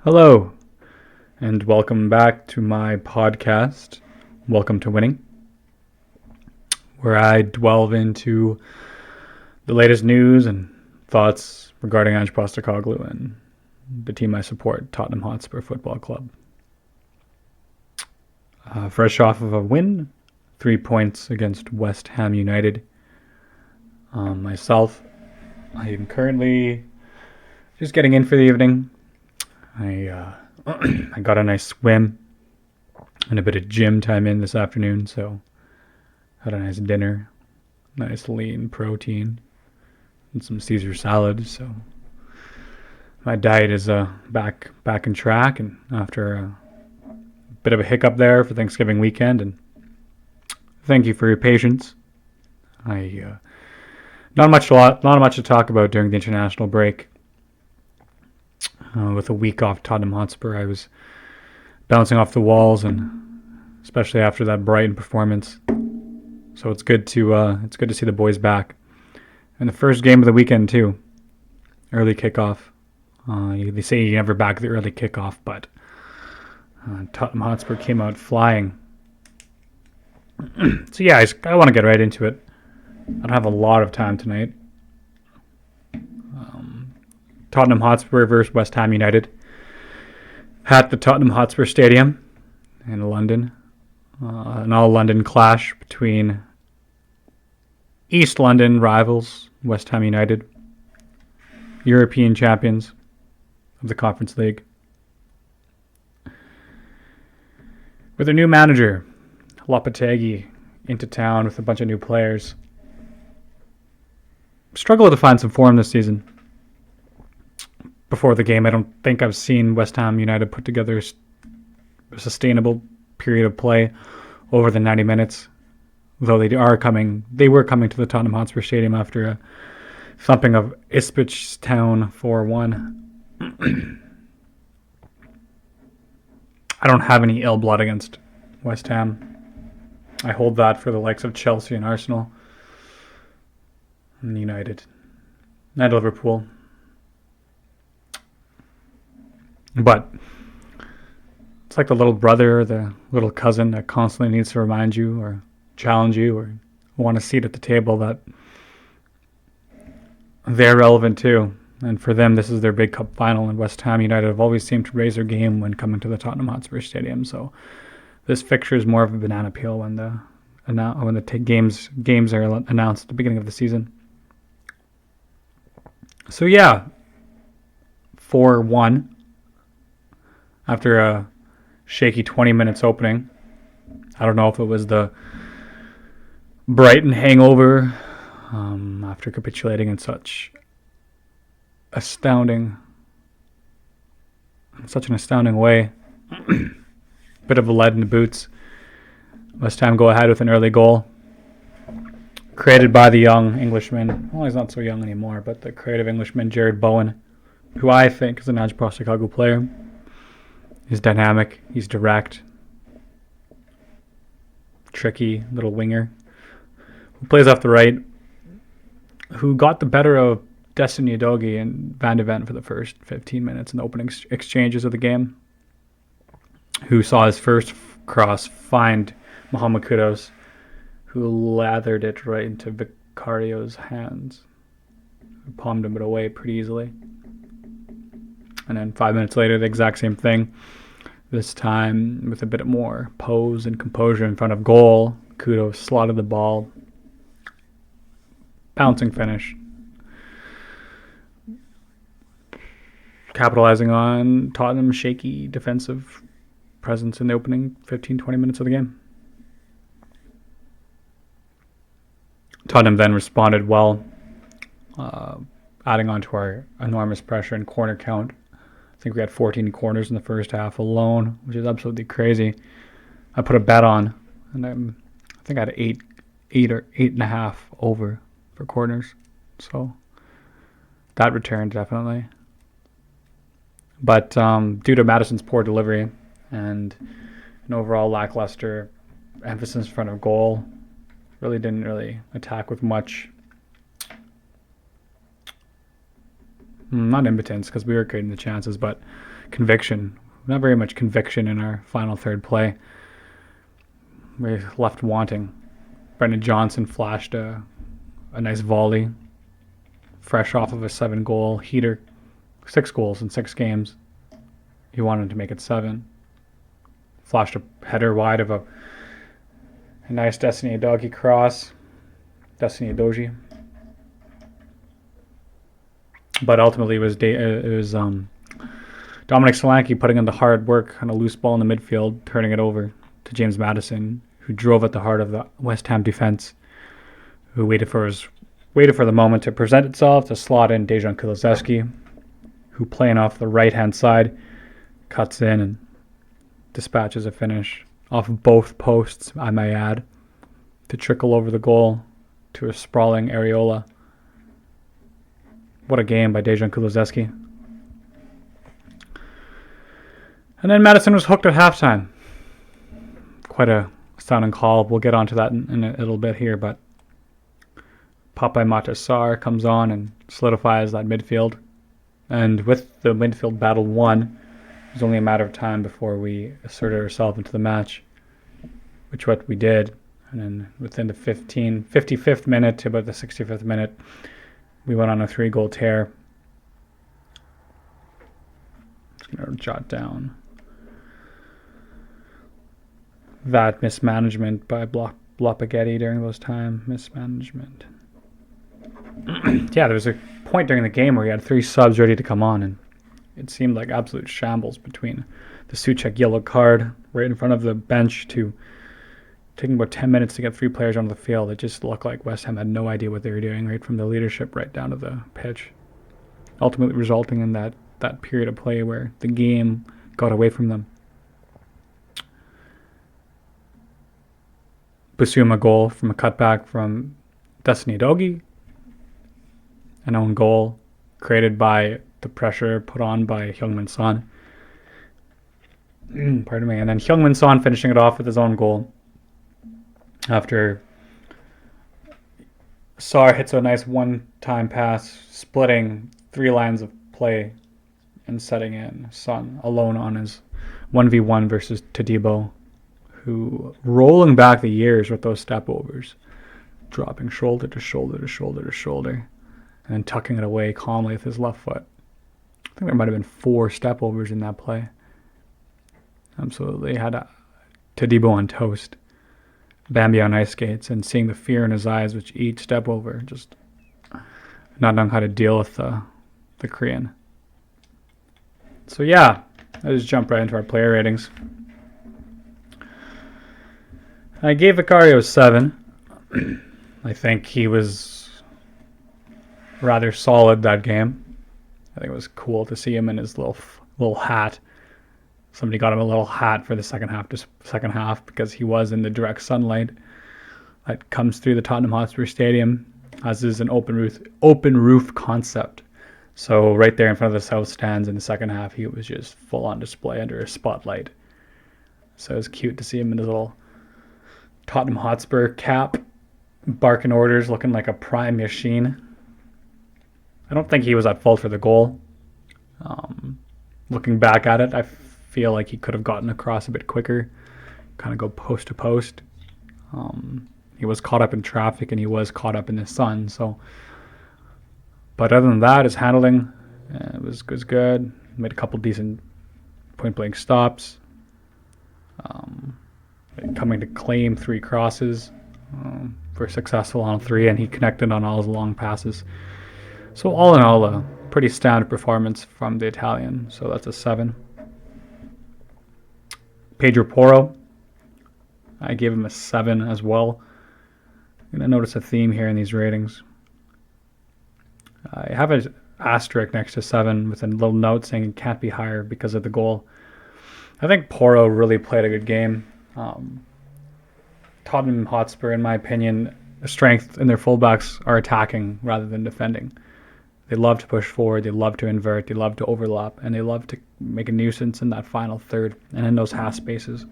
Hello, and welcome back to my podcast, Welcome to Winning, where I delve into the latest news and thoughts regarding Ange and the team I support, Tottenham Hotspur Football Club. Fresh off of a win, 3 points against West Ham United. Myself, I am currently just getting in for the evening. I got a nice swim and a bit of gym time in this afternoon, so had a nice dinner, nice lean protein, and some Caesar salad. So my diet is back in track, and after a bit of a hiccup there for Thanksgiving weekend, and thank you for your patience. Not much to talk about during the international break. With a week off Tottenham Hotspur, I was bouncing off the walls, and especially after that Brighton performance. So it's good to see the boys back. And the first game of the weekend too, early kickoff. They say you never back the early kickoff, but Tottenham Hotspur came out flying. So yeah, I want to get right into it. I don't have a lot of time tonight. Tottenham Hotspur versus West Ham United at the Tottenham Hotspur Stadium in London. An all-London clash between East London rivals, West Ham United, European champions of the Conference League. With a new manager, Lopetegui, into town with a bunch of new players. Struggled to find some form this season. Before the game, I don't think I've seen West Ham United put together a sustainable period of play over the 90 minutes. Though they were coming to the Tottenham Hotspur Stadium after a thumping of Ipswich Town 4-1. I don't have any ill blood against West Ham. I hold that for the likes of Chelsea and Arsenal and United and Liverpool. But it's like the little brother or the little cousin that constantly needs to remind you or challenge you or want a seat at the table that they're relevant too. And for them, this is their big cup final, and West Ham United have always seemed to raise their game when coming to the Tottenham Hotspur Stadium. So this fixture is more of a banana peel when the games are announced at the beginning of the season. So yeah, 4-1. After a shaky 20 minutes opening. I don't know if it was the Brighton hangover after capitulating in such an astounding way. Bit of a lead in the boots. West Ham go ahead with an early goal. Created by the young Englishman. Well, he's not so young anymore, but the creative Englishman, Jared Bowen, who I think is an Ange Postecoglou player. He's dynamic. He's direct. Tricky little winger. Who plays off the right. Who got the better of Destiny Udogie and Van de Ven for the first 15 minutes in the opening exchanges of the game. Who saw his first cross find Muhammed Kudos, who lathered it right into Vicario's hands. Who palmed him away pretty easily. And then 5 minutes later, the exact same thing. This time with a bit more pose and composure in front of goal. Kudos slotted the ball. Bouncing finish. Capitalizing on Tottenham's shaky defensive presence in the opening 15-20 minutes of the game. Tottenham then responded well, adding on to our enormous pressure and corner count. I think we had 14 corners in the first half alone, which is absolutely crazy. I put a bet on, and I think I had 8 or 8.5 over for corners. So that returned definitely. But due to Madison's poor delivery and an overall lackluster emphasis in front of goal, really didn't attack with much not impotence because we were creating the chances, but conviction. Not very much conviction in our final third play. We left wanting. Brendan Johnson flashed a nice volley, fresh off of a 7-goal heater, 6 goals in 6 games. He wanted to make it 7. Flashed a header wide of a nice Destiny Udogie cross. Destiny Udogie. But ultimately, it was Dominic Solanke putting in the hard work on a loose ball in the midfield, turning it over to James Maddison, who drove at the heart of the West Ham defense, who waited for the moment to present itself to slot in Dejan Kulusevski, who playing off the right-hand side, cuts in and dispatches a finish off of both posts, I may add, to trickle over the goal to a sprawling areola. What a game by Dejan Kulusevski. And then Madison was hooked at halftime. Quite a astounding call. We'll get onto that in a little bit here, but Pape Matar Sarr comes on and solidifies that midfield. And with the midfield battle won, it was only a matter of time before we asserted ourselves into the match, which what we did. And then within the 55th minute to about the 65th minute, we went on a 3-goal tear. Just going to jot down that mismanagement by Blopagetti during those times. Mismanagement. Yeah, there was a point during the game where he had 3 subs ready to come on, and it seemed like absolute shambles between the Souček yellow card right in front of the bench to taking about 10 minutes to get 3 players onto the field. It just looked like West Ham had no idea what they were doing, right from the leadership right down to the pitch, ultimately resulting in that period of play where the game got away from them. Basuma goal from a cutback from Destiny Udogie. An own goal created by the pressure put on by Heung-min Son. Pardon me. And then Heung-min Son finishing it off with his own goal after Sarr hits a nice one-time pass, splitting 3 lines of play and setting in Son alone on his 1v1 versus Todibo, who rolling back the years with those step overs, dropping shoulder to shoulder to shoulder to shoulder, and then tucking it away calmly with his left foot. I think there might have been 4 step overs in that play. Absolutely had Todibo on toast, Bambi on ice skates, and seeing the fear in his eyes with each step over, just not knowing how to deal with the Korean. So yeah, let's jump right into our player ratings. I gave Vicario 7. I think he was rather solid that game. I think it was cool to see him in his little hat. Somebody got him a little hat for the second half because he was in the direct sunlight that comes through the Tottenham Hotspur Stadium, as is an open roof concept. So right there in front of the south stands in the second half, he was just full on display under a spotlight. So it was cute to see him in his little Tottenham Hotspur cap, barking orders, looking like a prime machine. I don't think he was at fault for the goal. Looking back at it, I feel like he could have gotten across a bit quicker, kind of go post to post. He was caught up in traffic and he was caught up in the sun. So, but other than that, his handling was good. Made a couple decent point-blank stops. Coming to claim 3 crosses. Were successful on 3, and he connected on all his long passes. So all in all, a pretty standard performance from the Italian. So that's a 7. Pedro Porro, I gave him a 7 as well. I'm going to notice a theme here in these ratings. I have an asterisk next to 7 with a little note saying it can't be higher because of the goal. I think Porro really played a good game. Tottenham Hotspur, in my opinion, the strength in their fullbacks are attacking rather than defending. They love to push forward, they love to invert, they love to overlap, and they love to make a nuisance in that final third and in those half spaces.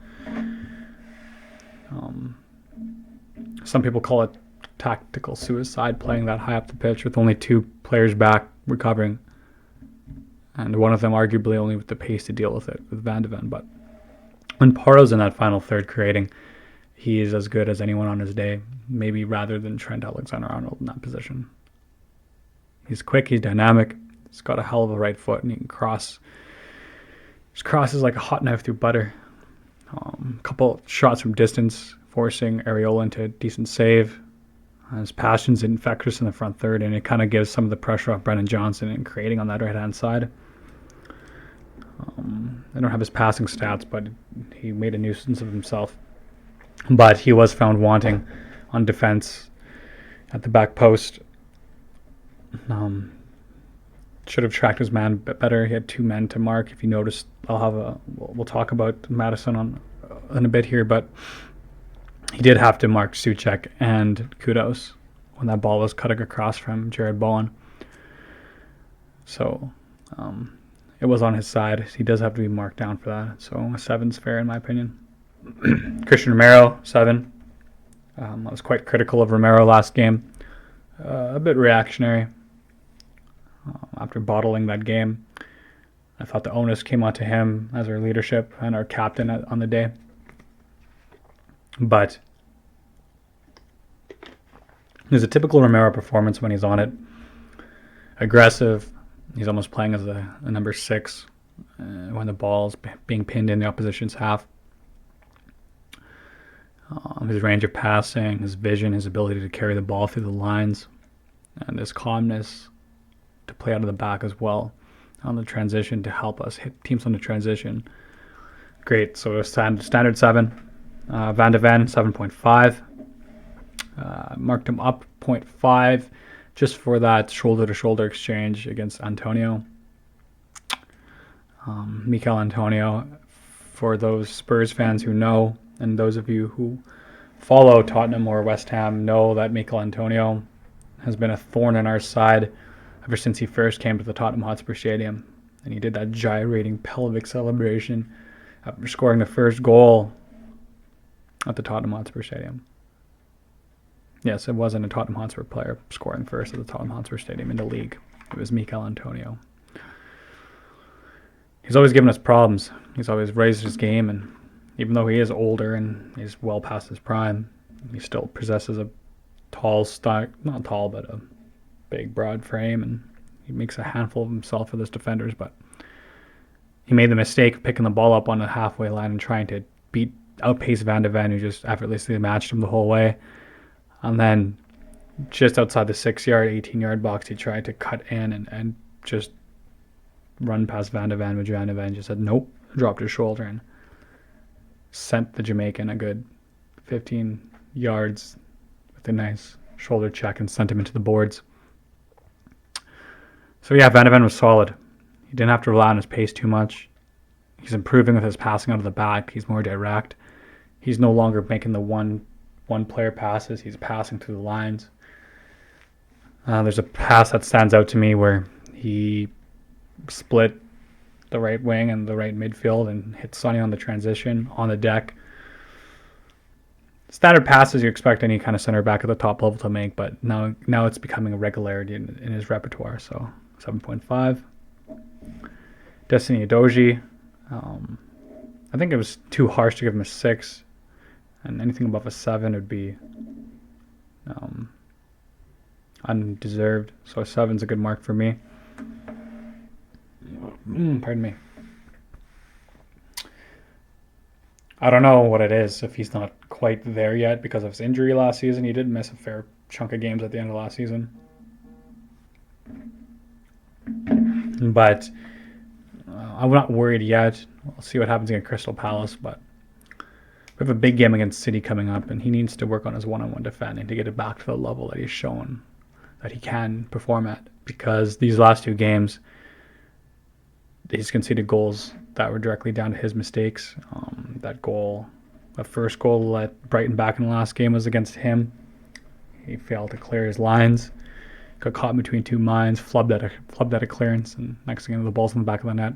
Some people call it tactical suicide, playing that high up the pitch with only 2 players back recovering. and one of them arguably only with the pace to deal with it with Van de Ven. But when Porro's in that final third creating, he is as good as anyone on his day, maybe rather than Trent Alexander-Arnold in that position. He's quick, he's dynamic, he's got a hell of a right foot, and he can cross. His cross is like a hot knife through butter. A couple shots from distance, forcing Areola into a decent save. His passion's infectious in the front third, and it kind of gives some of the pressure off Brennan Johnson and creating on that right-hand side. I don't have his passing stats, but he made a nuisance of himself. But he was found wanting on defense at the back post. Should have tracked his man better. He had 2 men to mark. If you noticed, we'll talk about Madison in a bit here, but he did have to mark Souček and Kudos when that ball was cutting across from Jared Bowen. So it was on his side. He does have to be marked down for that. So a 7's fair in my opinion. Christian Romero, 7. I was quite critical of Romero last game. A bit reactionary after bottling that game. I thought the onus came onto him as our leadership and our captain on the day. But there's a typical Romero performance when he's on it. Aggressive. He's almost playing as a number 6 when the ball's being pinned in the opposition's half. His range of passing, his vision, his ability to carry the ball through the lines, and his calmness to play out of the back as well on the transition to help us hit teams on the transition. Great. So a standard 7. Van de Ven, 7.5. Marked him up 0.5 just for that shoulder-to-shoulder exchange against Antonio. Mikel Antonio, for those Spurs fans who know, and those of you who follow Tottenham or West Ham know that Mikel Antonio has been a thorn in our side ever since he first came to the Tottenham Hotspur Stadium. And he did that gyrating pelvic celebration after scoring the first goal at the Tottenham Hotspur Stadium. Yes, it wasn't a Tottenham Hotspur player scoring first at the Tottenham Hotspur Stadium in the league. It was Mikel Antonio. He's always given us problems. He's always raised his game, and even though he is older and he's well past his prime, he still possesses a not tall, but a big, broad frame, and he makes a handful of himself for those defenders. But he made the mistake of picking the ball up on the halfway line and trying to outpace Van de Ven, who just effortlessly matched him the whole way. And then just outside the 6-yard, 18-yard box, he tried to cut in and just run past Van de Ven, which Van de Ven just said nope, dropped his shoulder and sent the Jamaican a good 15 yards with a nice shoulder check and sent him into the boards. So yeah, Van de Ven was solid. He didn't have to rely on his pace too much. He's improving with his passing out of the back. He's more direct. He's no longer making the one-player passes. He's passing through the lines. There's a pass that stands out to me where he split the right wing and the right midfield and hit Sonny on the transition on the deck. Standard passes you expect any kind of center back at the top level to make, but now it's becoming a regularity in his repertoire. So 7.5. Destiny Udogie. I think it was too harsh to give him a 6, and anything above a 7 would be undeserved. So a 7's a good mark for me. Pardon me. I don't know what it is if he's not quite there yet because of his injury last season. He did miss a fair chunk of games at the end of last season. But I'm not worried yet. We'll see what happens against Crystal Palace. But we have a big game against City coming up, and he needs to work on his one-on-one defending to get it back to the level that he's shown that he can perform at. Because these last 2 games, he's conceded goals that were directly down to his mistakes. The first goal let Brighton back in the last game was against him. He failed to clear his lines, got caught between 2 mines, flubbed at a clearance, and next thing you know, the ball's in the back of the net.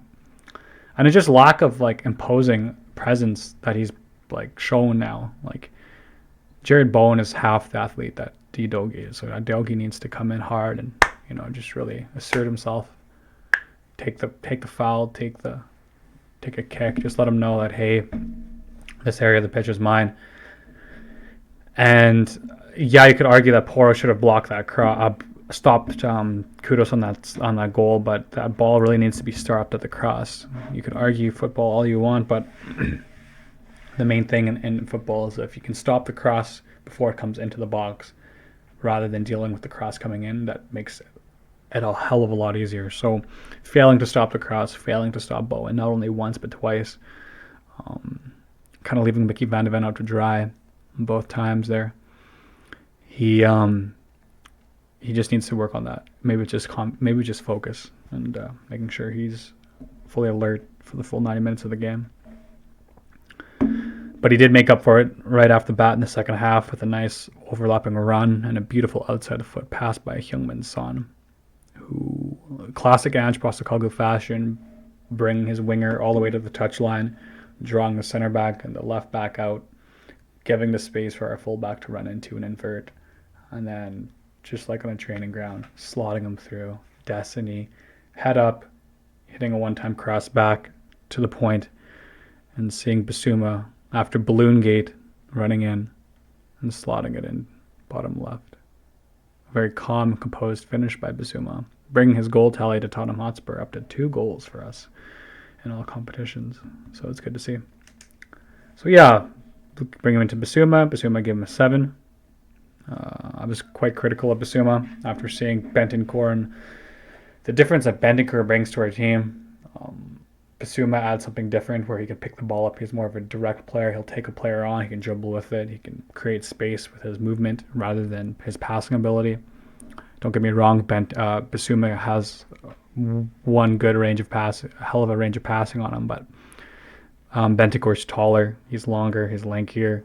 And it's just lack of imposing presence that he's shown now. Jared Bowen is half the athlete that Udogie is, so Udogie needs to come in hard and just really assert himself take the foul, take a kick. Just let them know that, hey, this area of the pitch is mine. And yeah, you could argue that Porro should have blocked that stopped Kudos on that goal, but that ball really needs to be stopped at the cross. You could argue football all you want, but the main thing in football is if you can stop the cross before it comes into the box, rather than dealing with the cross coming in, that makes it a hell of a lot easier. So failing to stop the cross, failing to stop Bowen, not only once but twice, kind of leaving Mickey Van de Ven out to dry both times there. He just needs to work on that. Maybe just focus and making sure he's fully alert for the full 90 minutes of the game. But he did make up for it right off the bat in the second half with a nice overlapping run and a beautiful outside the foot pass by Heung-min Son, who, classic Ange Postecoglou fashion, bring his winger all the way to the touchline, drawing the center back and the left back out, giving the space for our fullback to run into and invert, and then just like on a training ground, slotting him through. Destiny, head up, hitting a one-time cross back to the point, and seeing Bissouma after Balloon Gate running in and slotting it in bottom left. A very calm, composed finish by Bissouma, bringing his goal tally to Tottenham Hotspur up to 2 goals for us in all competitions. So it's good to see. So yeah, bring him into Bissouma. Bissouma gave him a 7. I was quite critical of Bissouma after seeing Bentancur and the difference that Bentancur brings to our team. Bissouma adds something different where he can pick the ball up. He's more of a direct player. He'll take a player on. He can dribble with it. He can create space with his movement rather than his passing ability. Don't get me wrong, Bissouma has one good range of pass, a hell of a range of passing on him, but Bentancur's taller. He's longer. He's lankier.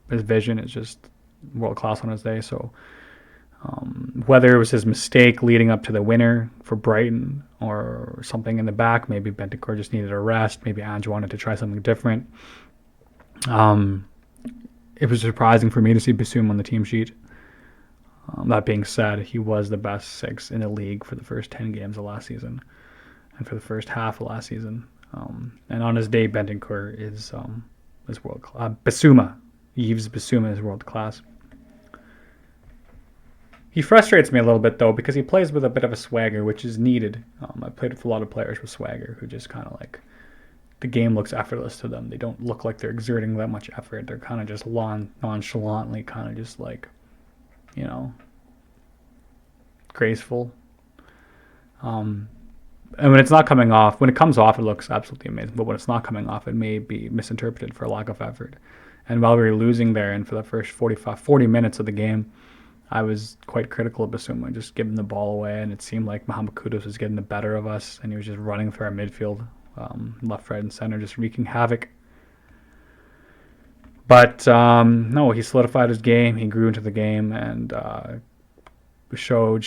His vision is just world class on his day. So whether it was his mistake leading up to the winner for Brighton or something in the back, maybe Bentancur just needed a rest. Maybe Ange wanted to try something different. It was surprising for me to see Bissouma on the team sheet. That being said, he was the best 6 in the league for the first 10 games of last season and for the first half of last season. And on his day, Bentancur is world class. Yves Bissouma is world class. He frustrates me a little bit, though, because he plays with a bit of a swagger, which is needed. I've played with a lot of players with swagger who just kind of like, the game looks effortless to them. They don't look like they're exerting that much effort. They're kind of just nonchalantly kind of just like, graceful. And when it's not coming off, when it comes off, it looks absolutely amazing. But when it's not coming off, it may be misinterpreted for a lack of effort. And while we were losing there, and for the first 40 minutes of the game, I was quite critical of Bissouma, just giving the ball away, and it seemed like Muhammed Kudos was getting the better of us, and he was just running through our midfield, left, right, and center, just wreaking havoc. But no, he solidified his game. He grew into the game and showed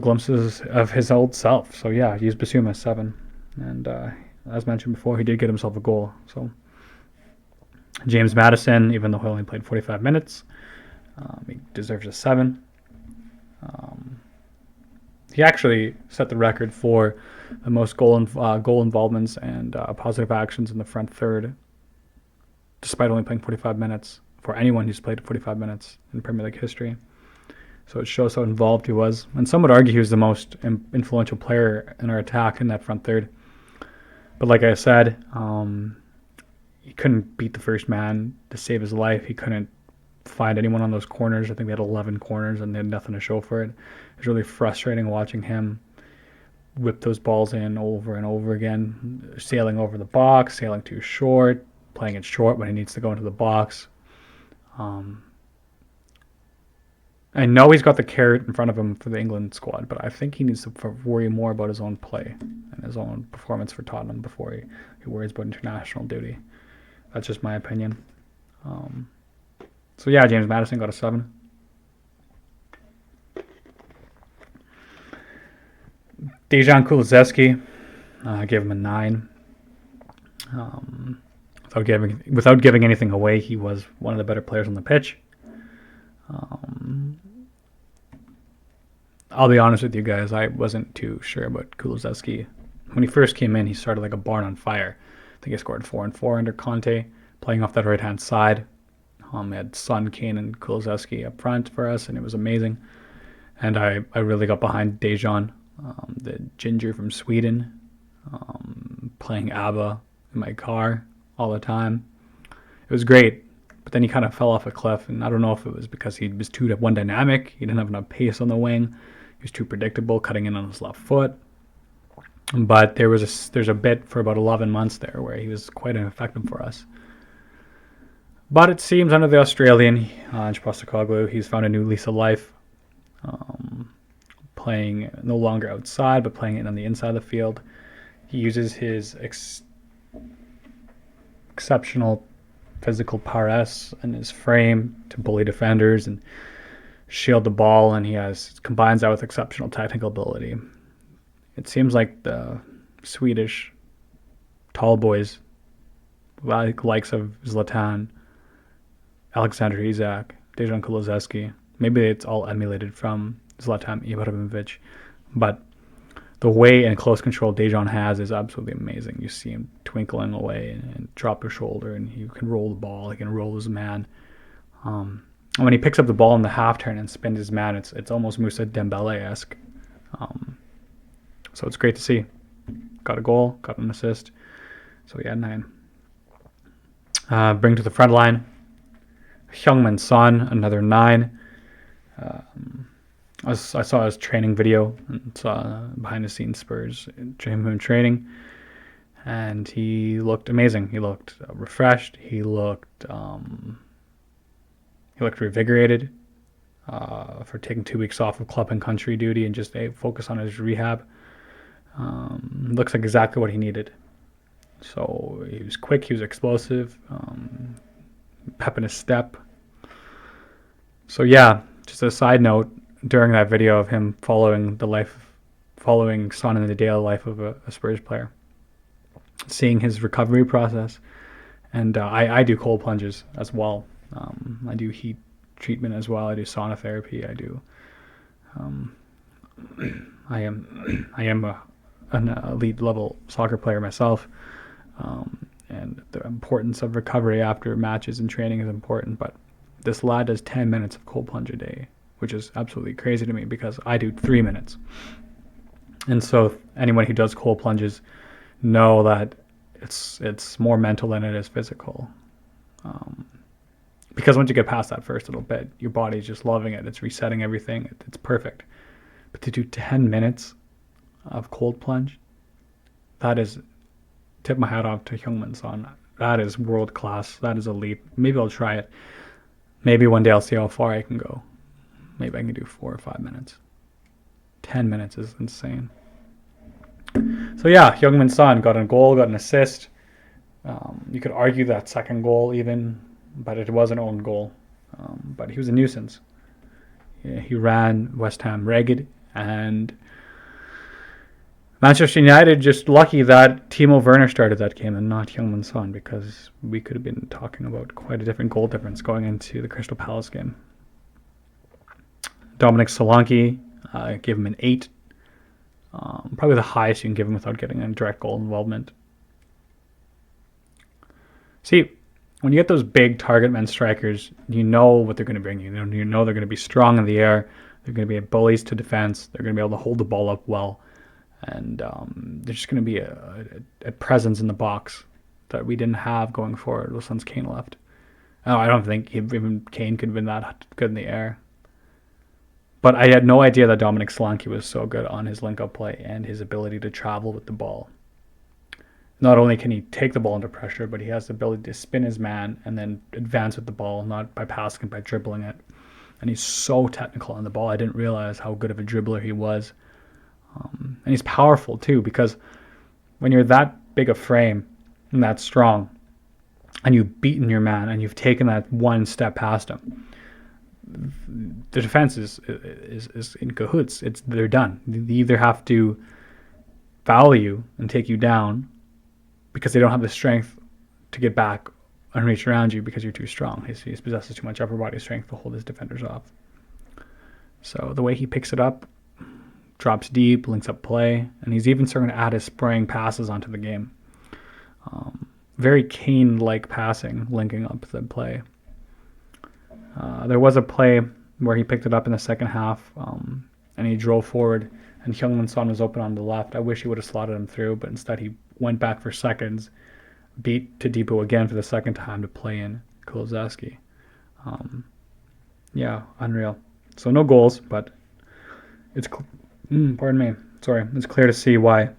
glimpses of his old self. So yeah, he used Bissouma 7, and as mentioned before, he did get himself a goal. So James Maddison, even though he only played 45 minutes. He deserves a 7. He actually set the record for the most goal involvements and positive actions in the front third, despite only playing 45 minutes, for anyone who's played 45 minutes in Premier League history. So it shows how involved he was. And some would argue he was the most influential player in our attack in that front third. But like I said, he couldn't beat the first man to save his life. He couldn't find anyone on those corners. I think they had 11 corners and they had nothing to show for it. It was really frustrating watching him whip those balls in over and over again, sailing over the box, sailing too short, playing it short when he needs to go into the box. I know he's got the carrot in front of him for the England squad, but I think he needs to worry more about his own play and his own performance for Tottenham before he worries about international duty. That's just my opinion. So yeah, James Maddison got a 7. Dejan Kulusevski, I gave him a 9. Without giving anything away, he was one of the better players on the pitch. I'll be honest with you guys, I wasn't too sure about Kulusevski. When he first came in, he started like a barn on fire. I think he scored 4 and 4 under Conte, playing off that right hand side. We had Son, Kane, and Kulusevski up front for us, and it was amazing. And I really got behind Dejan, the ginger from Sweden, playing ABBA in my car all the time. It was great, but then he kind of fell off a cliff, and I don't know if it was because he was too one dynamic, he didn't have enough pace on the wing, he was too predictable, cutting in on his left foot. But there's a bit for about 11 months there where he was quite ineffective for us. But it seems under the Australian, Ange, he's found a new lease of life, playing no longer outside, but playing it on the inside of the field. He uses his exceptional physical prowess and his frame to bully defenders and shield the ball, and he combines that with exceptional technical ability. It seems like the Swedish tall boys, likes of Zlatan, Alexander Isak, Dejan Kulusevski, maybe it's all emulated from Zlatan Ibrahimovic, but the way and close control Dejan has is absolutely amazing. You see him twinkling away and drop his shoulder, and he can roll the ball. He can roll his man. And when he picks up the ball in the half turn and spins his man, it's almost Moussa Dembele-esque. So it's great to see. Got a goal, got an assist. So he had 9. Bring to the front line. Heung-min Son, another 9. I saw his training video and saw behind the scenes Spurs training, and he looked amazing. He looked refreshed. He looked revigorated for taking 2 weeks off of club and country duty and just focus on his rehab. Looks like exactly what he needed. So he was quick. He was explosive. Pep in his step. So yeah, just a side note, during that video of him following Son in the daily life of a Spurs player, seeing his recovery process, and I do cold plunges as well. I do heat treatment as well. I do sauna therapy. I do. I am an elite level soccer player myself, and the importance of recovery after matches and training is important. But this lad does 10 minutes of cold plunge a day, which is absolutely crazy to me because I do 3 minutes. And so anyone who does cold plunges know that it's more mental than it is physical. Because once you get past that first little bit, your body's just loving it. It's resetting everything. It's perfect. But to do 10 minutes of cold plunge, that is, tip my hat off to Heung-min Son. That is world class. That is elite. Maybe I'll try it. Maybe one day I'll see how far I can go. Maybe I can do 4 or 5 minutes. 10 minutes is insane. So yeah, Heung-min Son got a goal, got an assist. You could argue that second goal even, but it was an own goal. But he was a nuisance. Yeah, he ran West Ham ragged, and Manchester United just lucky that Timo Werner started that game and not Heung-min Son, because we could have been talking about quite a different goal difference going into the Crystal Palace game. Dominic Solanke, gave him an 8. Probably the highest you can give him without getting a direct goal involvement. See, when you get those big target men strikers, you know what they're going to bring you. You know they're going to be strong in the air. They're going to be bullies to defense. They're going to be able to hold the ball up well. And there's just going to be a presence in the box that we didn't have going forward since Kane left. I don't think even Kane could have been that good in the air. But I had no idea that Dominic Solanke was so good on his link-up play and his ability to travel with the ball. Not only can he take the ball under pressure, but he has the ability to spin his man and then advance with the ball, not by passing, by dribbling it. And he's so technical on the ball. I didn't realize how good of a dribbler he was. And he's powerful too, because when you're that big a frame and that strong, and you've beaten your man and you've taken that one step past him, the defense is in cahoots. They're done. They either have to foul you and take you down because they don't have the strength to get back and reach around you because you're too strong. He possesses too much upper body strength to hold his defenders off. So the way he picks it up, drops deep, links up play, and he's even starting to add his spraying passes onto the game. Very Kane-like passing, linking up the play. There was a play where he picked it up in the second half, and he drove forward, and Heung-min Son was open on the left. I wish he would have slotted him through, but instead he went back for seconds, beat Todibo again for the second time to play in Kulusevski. Yeah, unreal. So no goals, but it's it's clear to see why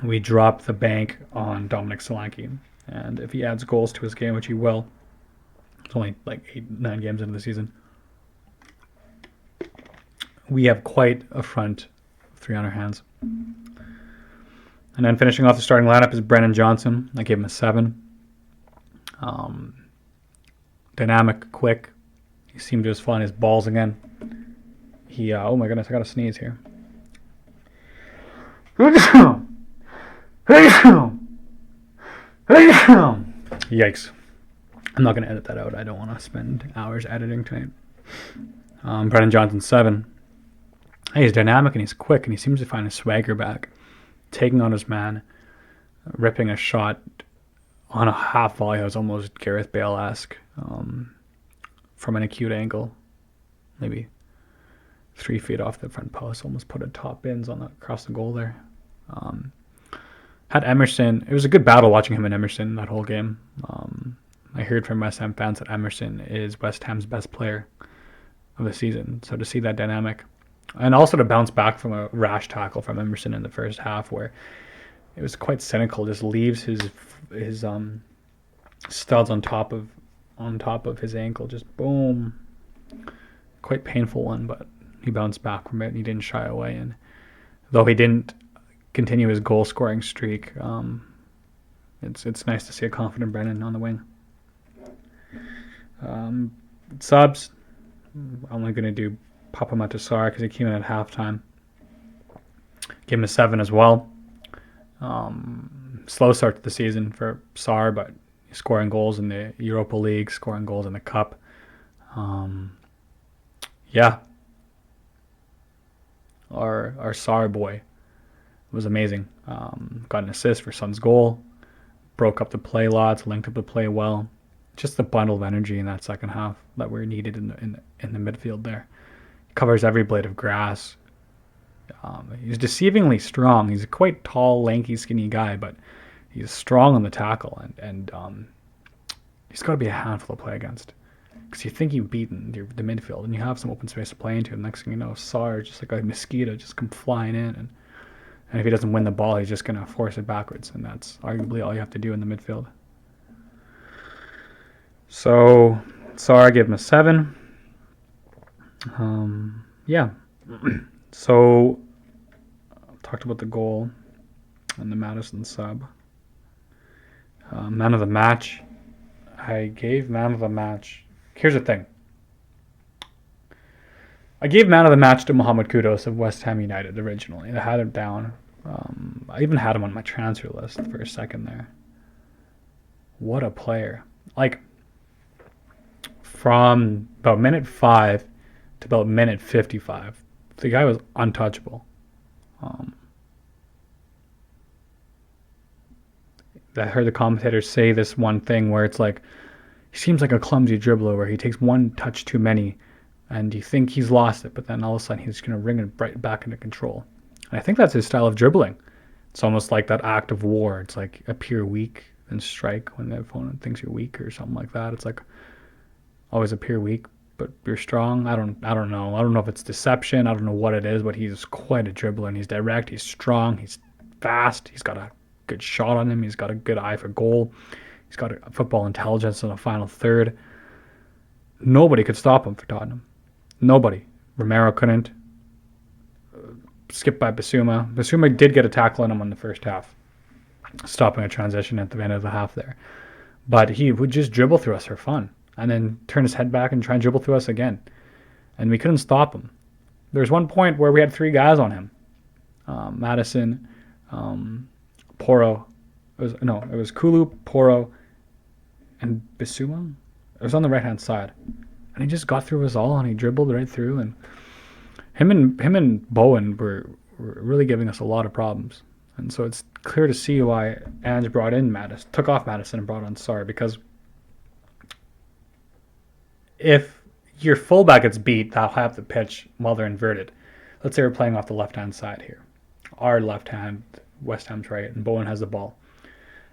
we dropped the bank on Dominic Solanke. And if he adds goals to his game, which he will, it's only like 8-9 games into the season, we have quite a front three on our hands. And then finishing off the starting lineup is Brennan Johnson. I gave him a 7. Dynamic, quick. He seemed to just find his balls again. He, oh my goodness, I gotta sneeze here. Yikes. I'm not gonna edit that out. I don't want to spend hours editing tonight. Brennan Johnson, 7. Hey, he's dynamic and he's quick and he seems to find his swagger back. Taking on his man, ripping a shot on a half volley that was almost Gareth Bale-esque from an acute angle, maybe 3 feet off the front post, almost put a top bins on across the goal there. Had Emerson. It was a good battle watching him and Emerson that whole game. I heard from West Ham fans that Emerson is West Ham's best player of the season. So to see that dynamic, and also to bounce back from a rash tackle from Emerson in the first half, where it was quite cynical, just leaves his studs on top of his ankle, just boom. Quite painful one, but he bounced back from it and he didn't shy away. And though he didn't continue his goal scoring streak, it's nice to see a confident Brennan on the wing. Subs, I'm only going to do Papa Matasar because he came in at halftime. Give him a 7 as well. Slow start to the season for Sarr, but scoring goals in the Europa League, scoring goals in the Cup. Yeah. Our Sarr boy was amazing. Got an assist for Son's goal. Broke up the play lots, linked up the play well. Just the bundle of energy in that second half that we needed in the midfield there. Covers every blade of grass. He's deceivingly strong. He's a quite tall, lanky, skinny guy, but he's strong on the tackle, and he's got to be a handful to play against. Because you think you've beaten the midfield, and you have some open space to play into, and next thing you know, Sarr, just like a mosquito, just come flying in, and if he doesn't win the ball, he's just going to force it backwards, and that's arguably all you have to do in the midfield. So, Sarr, I give him a 7. Yeah. So, talked about the goal and the Madison sub. Man of the match. I gave man of the match. Here's the thing. I gave man of the match to Muhammed Kudos of West Ham United originally. I had him down. I even had him on my transfer list for a second there. What a player. Like, from about minute 5 to about minute 55, the guy was untouchable. I heard the commentators say this one thing where it's like, he seems like a clumsy dribbler where he takes one touch too many and you think he's lost it, but then all of a sudden he's going to bring it right back into control. And I think that's his style of dribbling. It's almost like that act of war. It's like appear weak and strike when the opponent thinks you're weak or something like that. It's like always appear weak, but you're strong. I don't know. I don't know if it's deception. I don't know what it is, but he's quite a dribbler, and he's direct. He's strong. He's fast. He's got a good shot on him. He's got a good eye for goal. He's got a football intelligence in the final third. Nobody could stop him for Tottenham. Nobody. Romero couldn't. Skipped by Basuma. Basuma did get a tackle on him in the first half, stopping a transition at the end of the half there. But he would just dribble through us for fun, and then turn his head back and try and dribble through us again. And we couldn't stop him. There was one point where we had 3 guys on him. Madison, Poro. It was Kulu, Poro, and Bissouma. It was on the right-hand side. And he just got through us all, and he dribbled right through. And him and Bowen were really giving us a lot of problems. And so it's clear to see why Ange brought in Madison, took off Madison and brought on Sarr, because if your fullback gets beat that high up the pitch while they're inverted, let's say we're playing off the left-hand side here, our left hand, West Ham's right, and Bowen has the ball,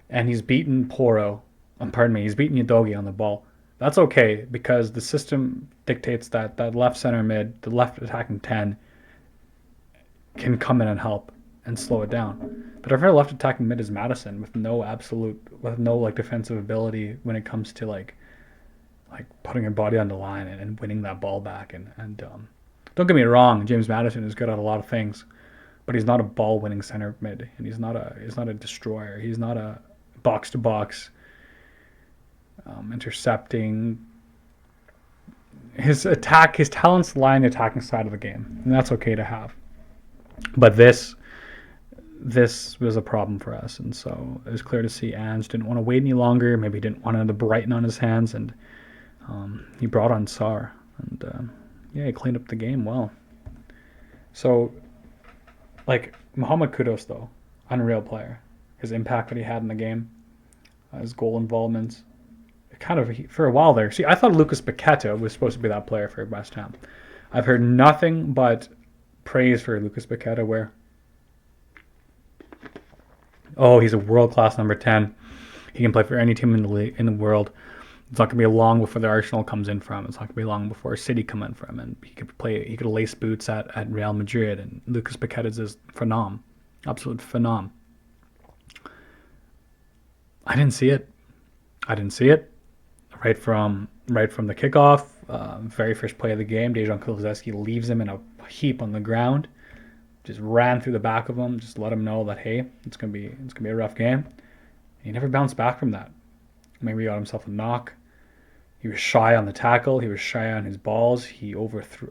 and he's beaten he's beaten Udogie on the ball. That's okay, because the system dictates that that left center mid, the left attacking 10, can come in and help and slow it down. But if our left attacking mid is Madison with no like defensive ability when it comes to like putting your body on the line and winning that ball back, and don't get me wrong, James Madison is good at a lot of things, but he's not a ball winning center mid, and he's not a destroyer. He's not a box to box intercepting. His talents lie in the attacking side of the game, and that's okay to have. But this was a problem for us, and so it was clear to see Ange didn't want to wait any longer. Maybe he didn't want another Brighton on his hands, and he brought on Sarr, and he cleaned up the game well. So, like, Muhammed Kudos, though, unreal player. His impact that he had in the game, his goal involvements, kind of for a while there. See, I thought Lucas Paqueta was supposed to be that player for West Ham. I've heard nothing but praise for Lucas Paqueta, where, he's a world-class number 10. He can play for any team in the league, in the world. It's not going to be long before the Arsenal comes in for him. It's not going to be long before City come in for him. And he could lace boots at Real Madrid. And Lucas Paqueta is phenom. Absolute phenom. I didn't see it. Right from the kickoff, very first play of the game, Dejan leaves him in a heap on the ground. Just ran through the back of him, just let him know that, hey, it's gonna be a rough game. He never bounced back from that. Maybe he got himself a knock. He was shy on the tackle. He was shy on his balls. He overthrew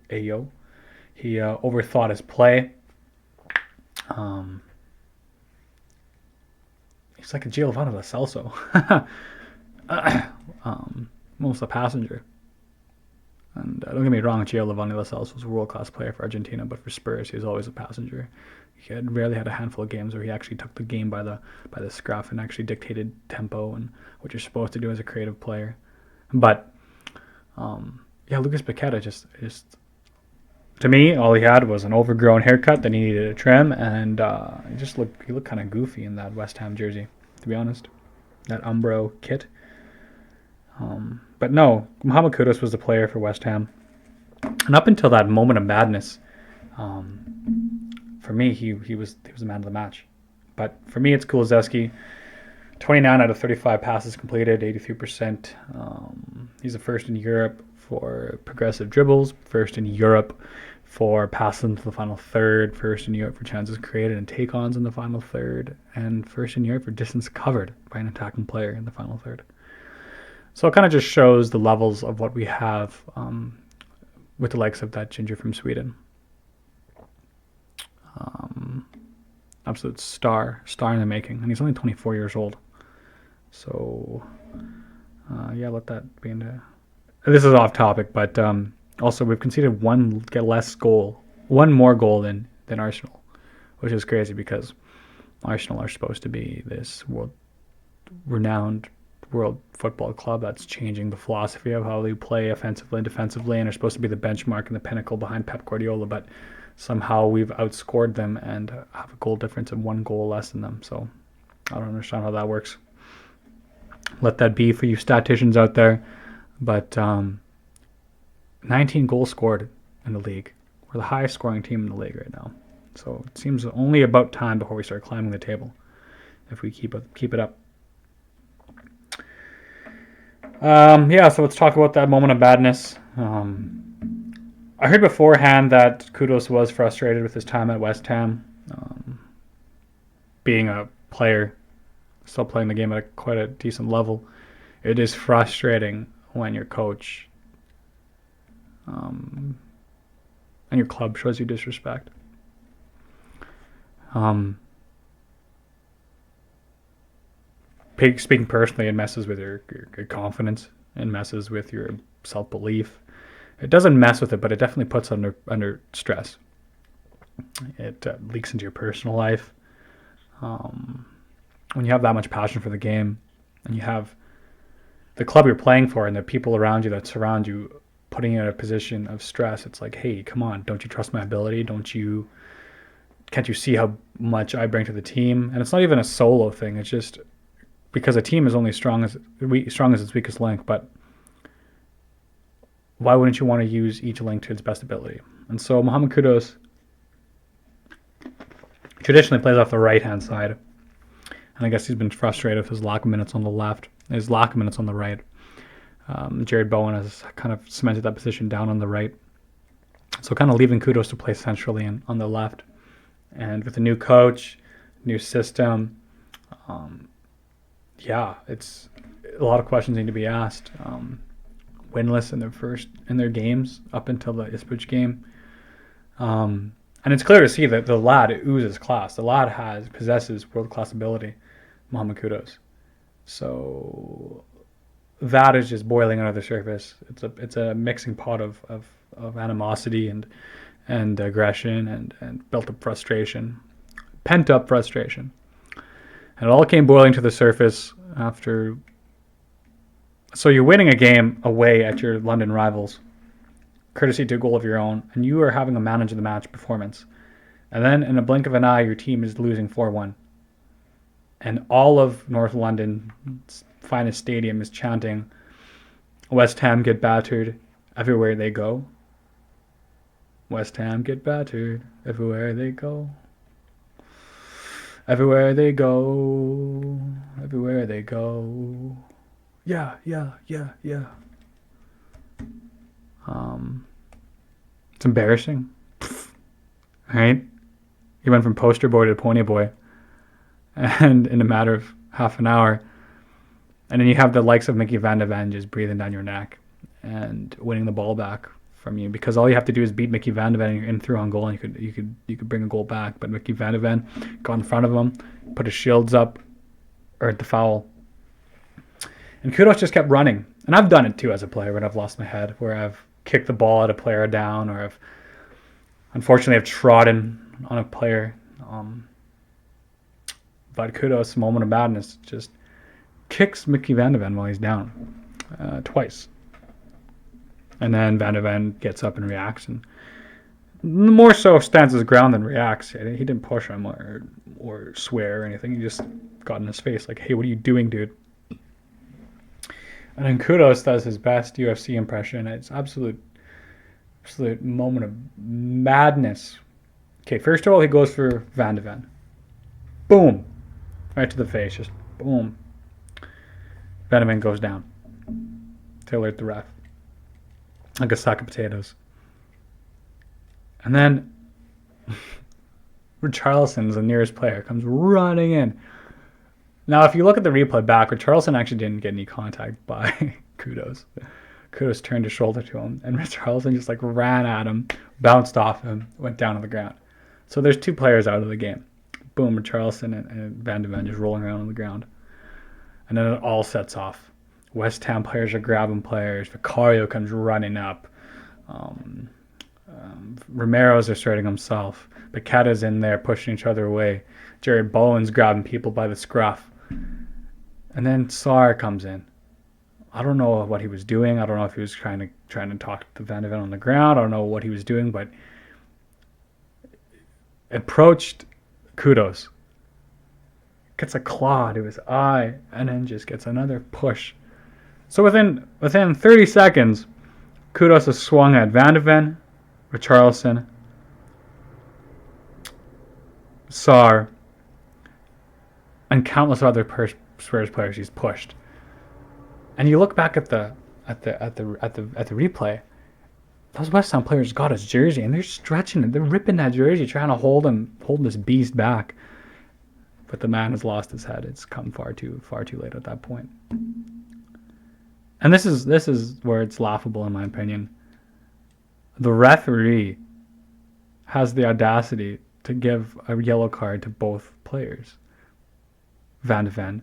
Ayo. He overthought his play. He's like a Giovanni Lo Celso. Almost a passenger. And don't get me wrong, Giovanni Lo Celso was a world-class player for Argentina, but for Spurs, he was always a passenger. He had rarely had a handful of games where he actually took the game by the scruff and actually dictated tempo and what you're supposed to do as a creative player. But Lucas Paqueta just to me, all he had was an overgrown haircut that he needed a trim, and he looked kind of goofy in that West Ham jersey, to be honest, that Umbro kit. But no, Muhammed Kudos was the player for West Ham, and up until that moment of madness, for me, he was the man of the match. But for me, it's Kulusevski. 29 out of 35 passes completed, 83%. He's the first in Europe for progressive dribbles, first in Europe for passes into the final third, first in Europe for chances created and take-ons in the final third, and first in Europe for distance covered by an attacking player in the final third. So it kind of just shows the levels of what we have with the likes of that ginger from Sweden. Absolute star in the making, and he's only 24 years old. So, let that be into. This is off topic, but also we've conceded one more goal than Arsenal, which is crazy because Arsenal are supposed to be this renowned world football club that's changing the philosophy of how they play offensively and defensively, and are supposed to be the benchmark and the pinnacle behind Pep Guardiola, but somehow we've outscored them and have a goal difference of one goal less than them. So I don't understand how that works. Let that be for you statisticians out there. But 19 goals scored in the league. We're the highest scoring team in the league right now. So it seems only about time before we start climbing the table if we keep it up. So let's talk about that moment of badness. I heard beforehand that Kudos was frustrated with his time at West Ham, being a player, still playing the game at quite a decent level. It is frustrating when your coach and your club shows you disrespect. Speaking personally, it messes with your confidence, it messes with your self-belief, It doesn't mess with it, but it definitely puts under stress. It leaks into your personal life. When you have that much passion for the game, and you have the club you're playing for and the people around you that surround you putting you in a position of stress, it's like, hey, come on, don't you trust my ability? Can't you see how much I bring to the team? And it's not even a solo thing. It's just because a team is only strong as its weakest link. But why wouldn't you want to use each link to its best ability? And so Muhammed Kudos traditionally plays off the right-hand side. And I guess he's been frustrated with his lack of minutes on the left, his lack of minutes on the right. Jared Bowen has kind of cemented that position down on the right. So kind of leaving Kudos to play centrally and on the left. And with a new coach, new system, it's a lot of questions need to be asked. Winless in their games up until the Ipswich game. And it's clear to see that the lad oozes class. The lad possesses world-class ability, Muhammed Kudos. So that is just boiling under the surface. It's a mixing pot of animosity and aggression and built-up frustration, pent-up frustration. And it all came boiling to the surface after... So you're winning a game away at your London rivals, courtesy to a goal of your own, and you are having a man-of-the-match performance. And then in a blink of an eye, your team is losing 4-1. And all of North London's finest stadium is chanting, West Ham get battered everywhere they go. West Ham get battered everywhere they go. Everywhere they go. Everywhere they go. Yeah. It's embarrassing. Right? You went from poster boy to pony boy. And in a matter of half an hour. And then you have the likes of Mickey Van de Ven just breathing down your neck and winning the ball back from you, because all you have to do is beat Mickey Van de Ven and through on goal, and you could bring a goal back. But Mickey Van de Ven got in front of him, put his shields up, earned the foul, and Kudos just kept running. And I've done it too as a player when I've lost my head, where I've kicked the ball at a player down, or unfortunately I've trodden on a player. But Kudos, moment of madness, just kicks Mickey Van de Ven while he's down twice. And then Van de Ven gets up and reacts, and more so stands his ground than reacts. He didn't push him or swear or anything. He just got in his face like, hey, what are you doing, dude? And then Kudos does his best UFC impression. It's absolute moment of madness. Okay, first of all, he goes for Van de Ven. Boom. Right to the face, just boom. Van de Ven goes down to alert the ref. Like a sack of potatoes. And then Richarlison's the nearest player, comes running in. Now, if you look at the replay back, Richarlison actually didn't get any contact by Kudos. Kudos turned his shoulder to him, and Richarlison just ran at him, bounced off him, went down on the ground. So there's two players out of the game. Boom, Richarlison and Van de Ven just rolling around on the ground. And then it all sets off. West Ham players are grabbing players. Vicario comes running up. Romero's asserting himself. Paqueta's in there pushing each other away. Jared Bowen's grabbing people by the scruff. And then Sarr comes in. I don't know what he was doing. I don't know if he was trying to talk to Van de Ven on the ground. I don't know what he was doing, but approached Kudos. Gets a claw to his eye, and then just gets another push. So within 30 seconds, Kudos has swung at Van de Ven, Richarlison, Sarr, and countless other Spurs players he's pushed. And you look back at the replay, those West Ham players got his jersey and they're stretching it, they're ripping that jersey, trying to hold this beast back. But the man has lost his head. It's come far too late at that point. And this is where it's laughable, in my opinion. The referee has the audacity to give a yellow card to both players, Van de Ven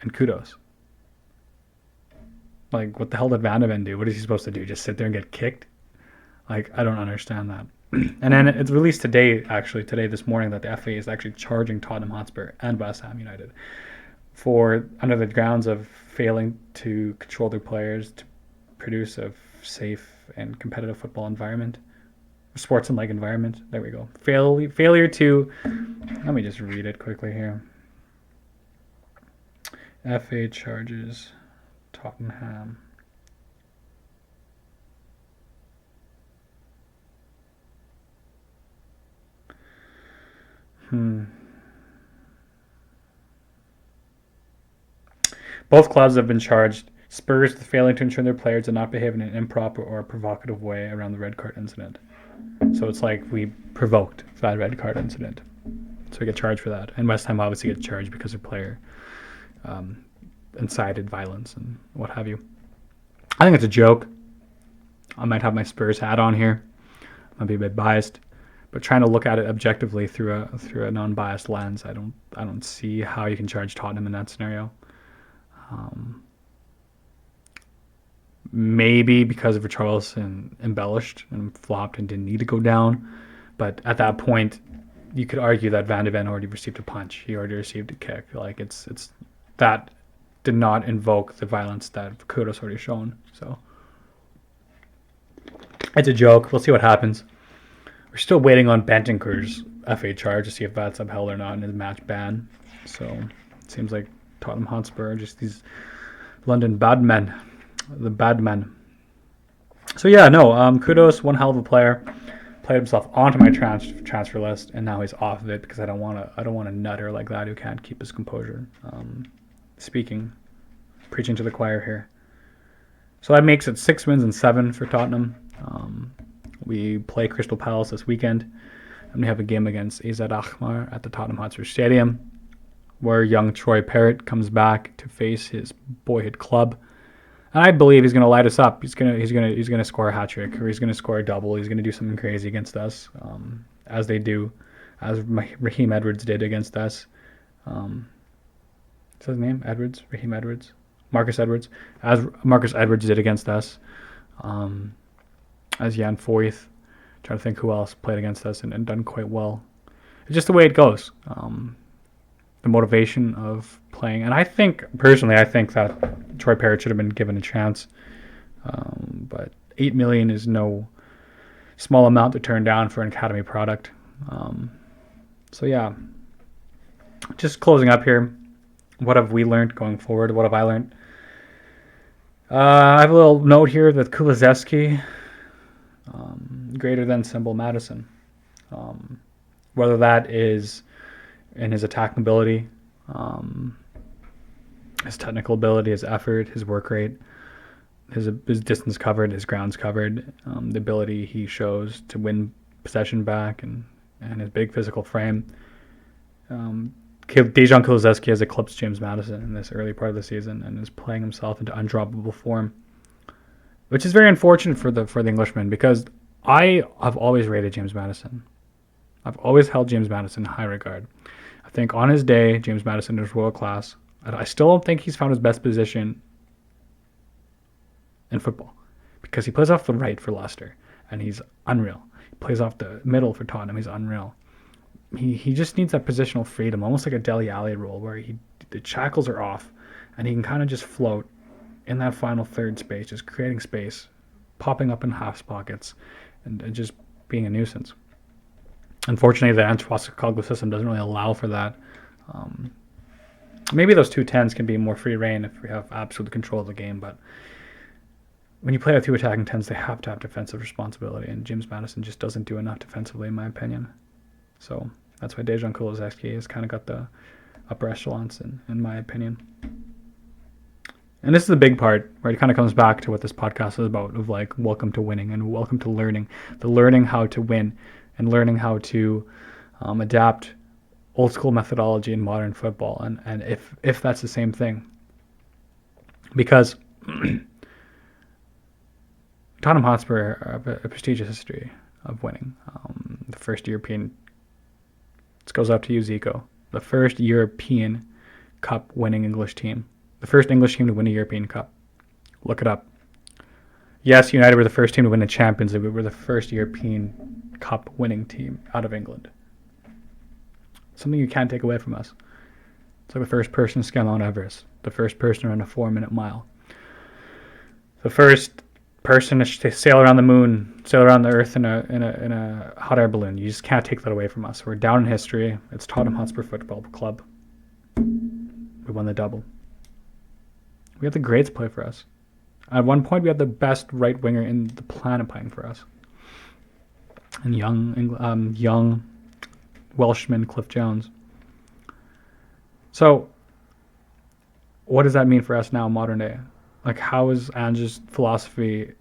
and Kudos. Like, what the hell did Van de Ven do? What is he supposed to do? Just sit there and get kicked? Like, I don't understand that. And then it's released today, this morning, that the FA is actually charging Tottenham Hotspur and West Ham United for, under the grounds of failing to control their players to produce a safe and competitive football environment, sports and like environment. There we go. Failure to. Let me just read it quickly here. FA charges Tottenham. Both clubs have been charged. Spurs with failing to ensure their players did not behave in an improper or provocative way around the red card incident. So it's like we provoked that red card incident. So we get charged for that. And West Ham obviously get charged because their player incited violence and what have you. I think it's a joke. I might have my Spurs hat on here. I might be a bit biased, but trying to look at it objectively through a non-biased lens, I don't see how you can charge Tottenham in that scenario. Maybe because Richarlison embellished and flopped and didn't need to go down, but at that point, you could argue that Van de Ven already received a punch. He already received a kick. Like it's that did not invoke the violence that Kudos already shown. So it's a joke. We'll see what happens. We're still waiting on Bentancur's FA charge to see if that's upheld or not in his match ban. So it seems like Tottenham Hotspur, just these London bad men, the bad men. So yeah, no, Kudos, one hell of a player. Played himself onto my transfer list, and now he's off of it because I don't want a nutter like that who can't keep his composure. Preaching to the choir here. So that makes it 6 wins and 7 for Tottenham. We play Crystal Palace this weekend, and we have a game against AZ Alkmaar at the Tottenham Hotspur Stadium, where young Troy Parrott comes back to face his boyhood club. And I believe he's going to light us up. He's going to score a hat trick, or he's going to score a double. He's going to do something crazy against us, as Raheem Edwards did against us. What's his name? Edwards? Raheem Edwards? Marcus Edwards. As Marcus Edwards did against us. As Jan Foyth. Trying to think who else played against us and done quite well. It's just the way it goes. The motivation of playing. And I think that Troy Parrott should have been given a chance. But $8 million is no small amount to turn down for an academy product. So yeah, just closing up here. What have we learned going forward? What have I learned? I have a little note here that Kulusevski, greater than symbol Madison. Whether that is in his attacking ability, his technical ability, his effort, his work rate, his distance covered, his grounds covered, the ability he shows to win possession back, and his big physical frame. Dejan Kulusevski has eclipsed James Madison in this early part of the season and is playing himself into undroppable form, which is very unfortunate for the Englishman, because I have always rated James Madison. I've always held James Madison in high regard. I think on his day, James Madison is world class. I still don't think he's found his best position in football, because he plays off the right for Leicester and he's unreal. He plays off the middle for Tottenham. He's unreal. He just needs that positional freedom, almost like a Dele Alli role, where the shackles are off and he can kind of just float in that final third space, just creating space, popping up in half pockets, and just being a nuisance. Unfortunately, the Ange system doesn't really allow for that. Maybe those 2 10s can be more free reign if we have absolute control of the game, but when you play with 2 attacking 10s, they have to have defensive responsibility, and James Madison just doesn't do enough defensively, in my opinion. So that's why Dejan Kulusevski has kind of got the upper echelons, in my opinion. And this is the big part where it kind of comes back to what this podcast is about, of like, welcome to winning and welcome to learning. The learning how to win and learning how to adapt old school methodology in modern football. And if that's the same thing. Because Tottenham Hotspur have a prestigious history of winning. The first European... This goes up to you, Zico. The first European Cup winning English team. The first English team to win a European Cup. Look it up. Yes, United were the first team to win the Champions League. We were the first European Cup winning team out of England. Something you can't take away from us. It's like the first person to scale Mount Everest, the first person to run a 4-minute mile, the first person to sail around the moon, sail around the Earth in a hot air balloon. You just can't take that away from us. We're down in history. It's Tottenham Hotspur Football Club. We won the double. We have the greats play for us. At one point, we had the best right winger in the planet playing for us. And young Welshman Cliff Jones. So, what does that mean for us now, modern day? Like, how is Ange's philosophy?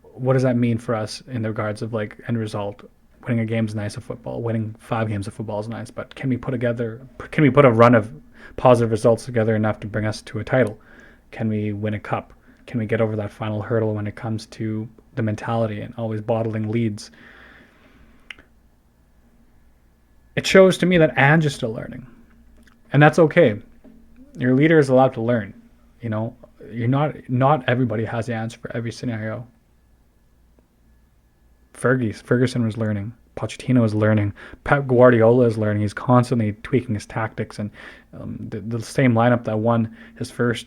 What does that mean for us in the regards of like end result? Winning a game is nice of football. Winning 5 games of football is nice, but can we put a run of positive results together enough to bring us to a title? Can we win a cup? Can we get over that final hurdle when it comes to the mentality and always bottling leads? It shows to me that Ange is still learning, and that's okay. Your leader is allowed to learn. You know, not everybody has the answer for every scenario. Ferguson was learning. Pochettino is learning. Pep Guardiola is learning. He's constantly tweaking his tactics, and the same lineup that won his first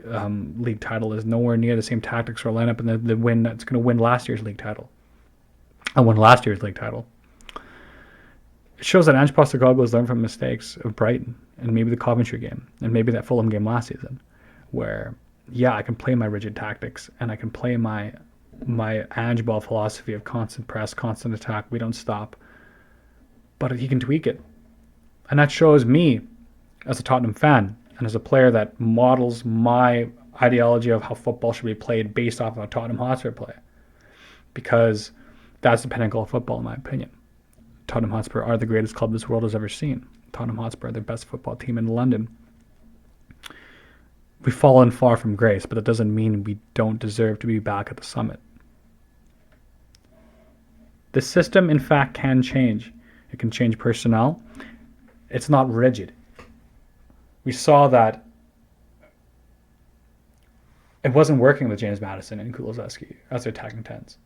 league title is nowhere near the same tactics or lineup, and the win that's going to win last year's league title. I won last year's league title. It shows that Ange Postecoglou has learned from mistakes of Brighton and maybe the Coventry game and maybe that Fulham game last season, where I can play my rigid tactics and I can play my Ange ball philosophy of constant press, constant attack. We don't stop, but he can tweak it, and that shows me as a Tottenham fan and as a player that models my ideology of how football should be played based off of how Tottenham Hotspur play, because that's the pinnacle of football in my opinion. Tottenham Hotspur are the greatest club this world has ever seen. Tottenham Hotspur are the best football team in London. We've fallen far from grace, but that doesn't mean we don't deserve to be back at the summit. The system, in fact, can change. It can change personnel. It's not rigid. We saw that it wasn't working with James Maddison and Kulusevski as their attacking tens.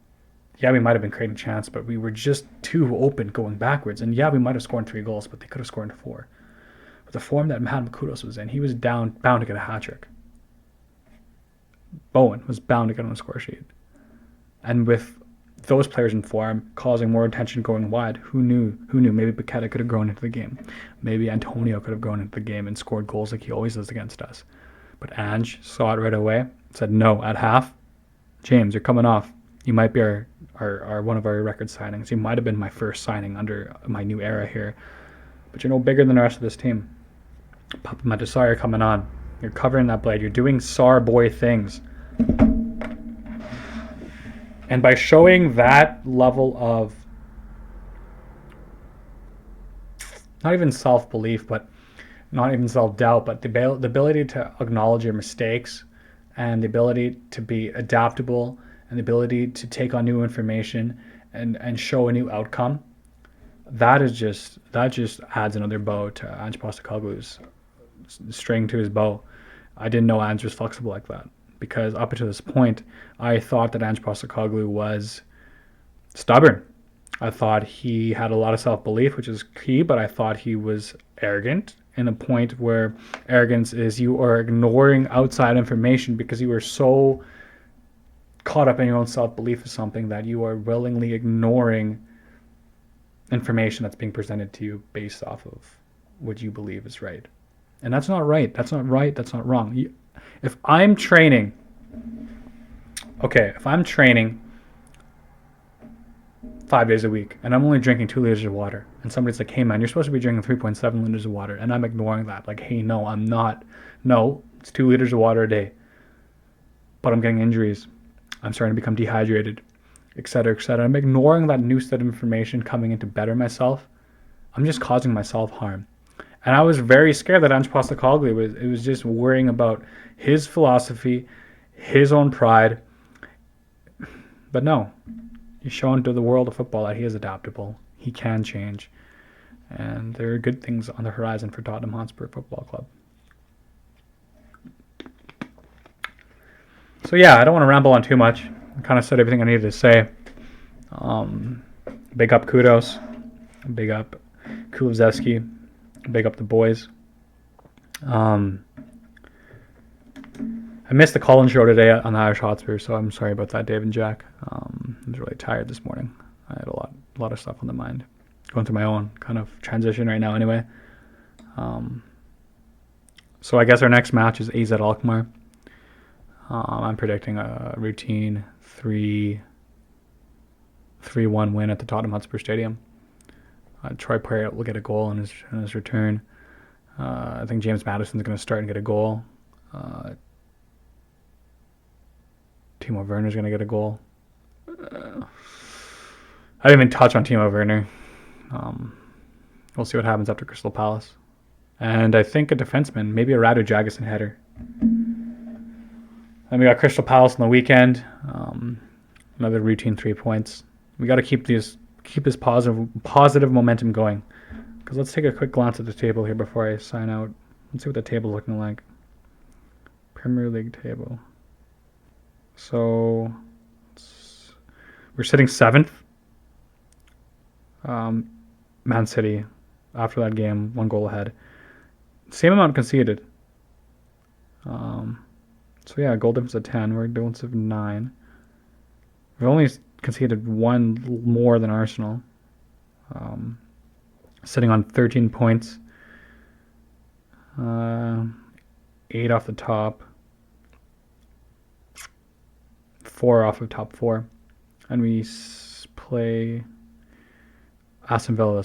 Yeah, we might have been creating chance, but we were just too open going backwards. And yeah, we might have scored 3 goals, but they could have scored 4. With the form that Muhammed Kudos was in, he was bound to get a hat-trick. Bowen was bound to get on the score sheet. And with those players in form causing more attention going wide, who knew? Maybe Paqueta could have grown into the game. Maybe Antonio could have grown into the game and scored goals like he always does against us. But Ange saw it right away, said no at half. James, you're coming off. You might be our one of our record signings. You might have been my first signing under my new era here. But you're no bigger than the rest of this team. Papa Matasar, you're coming on. You're covering that blade. You're doing SAR boy things. And by showing that level of not even self-belief, but not even self-doubt, but the ability to acknowledge your mistakes and the ability to be adaptable and the ability to take on new information and show a new outcome, that just adds another bow to Ange Postecoglou's string to his bow. I didn't know Ange was flexible like that, because up until this point, I thought that Ange Postecoglou was stubborn. I thought he had a lot of self-belief, which is key, but I thought he was arrogant, in a point where arrogance is you are ignoring outside information because you are so caught up in your own self-belief of something that you are willingly ignoring information that's being presented to you based off of what you believe is right. And that's not right. That's not right. That's not wrong. If I'm training 5 days a week and I'm only drinking 2 liters of water, and somebody's like, hey man, you're supposed to be drinking 3.7 liters of water, and I'm ignoring that, like, hey, no, I'm not. No, it's 2 liters of water a day, but I'm getting injuries, I'm starting to become dehydrated, etc., etc. I'm ignoring that new set of information coming in to better myself. I'm just causing myself harm. And I was very scared that Ange Postecoglou was just worrying about his philosophy, his own pride. But no, he's shown to the world of football that he is adaptable. He can change. And there are good things on the horizon for Tottenham Hotspur Football Club. So yeah, I don't want to ramble on too much. I kind of said everything I needed to say. Big up Kudos. Big up Kulovzeski. Big up the boys. I missed the call-in show today on the Irish Hotspur, so I'm sorry about that, Dave and Jack. I was really tired this morning. I had a lot of stuff on the mind. Going through my own kind of transition right now anyway. So I guess our next match is AZ Alkmaar. I'm predicting a routine 3-1 win at the Tottenham Hotspur Stadium. Troy Parrott will get a goal in his return. I think James Maddison's going to start and get a goal. Timo Werner's going to get a goal. I didn't even touch on Timo Werner. We'll see what happens after Crystal Palace. And I think a defenseman, maybe a Radu Jagusin header. Then we got Crystal Palace on the weekend. Another routine 3 points. We got to keep this positive momentum going. Because let's take a quick glance at the table here before I sign out. Let's see what the table's looking like. Premier League table. So we're sitting 7th. Man City, after that game, 1 goal ahead. Same amount conceded. So yeah, goal difference of 10. We're difference of 9. We've only conceded 1 more than Arsenal. Sitting on 13 points. 8 off the top. 4 off of top 4. And we play Aston Villa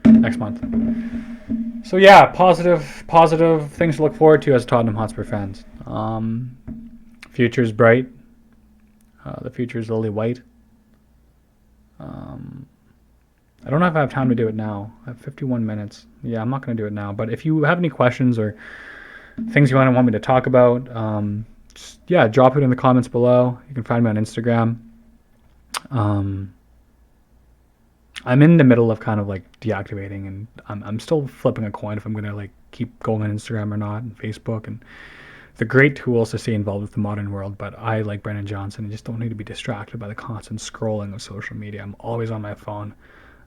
next month. So yeah, positive things to look forward to as Tottenham Hotspur fans. Future's bright. The future's lily white. I don't know if I have time to do it now. I have 51 minutes. Yeah, I'm not going to do it now. But if you have any questions or things you want me to talk about, drop it in the comments below. You can find me on Instagram. I'm in the middle of kind of like deactivating, and I'm still flipping a coin if I'm going to like keep going on Instagram or not, and Facebook, and the great tools to stay involved with the modern world. But I, like Brendan Johnson, I just don't need to be distracted by the constant scrolling of social media. I'm always on my phone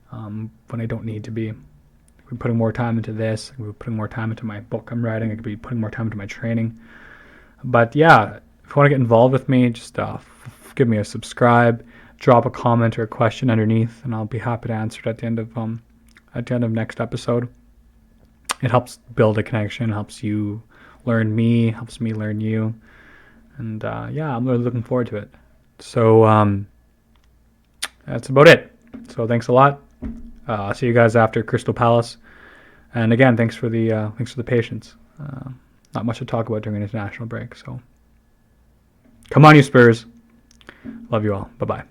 when I don't need to be. We're putting more time into this. We're putting more time into my book I'm writing. I could be putting more time into my training. But yeah, if you want to get involved with me, just give me a subscribe, drop a comment or a question underneath, and I'll be happy to answer it at the end of next episode. It helps build a connection, helps you learn me, helps me learn you, and I'm really looking forward to it. So that's about it. So thanks a lot. I'll see you guys after Crystal Palace, and again, thanks for the patience. Not much to talk about during an international break, so come on, you Spurs. Love you all. Bye-bye.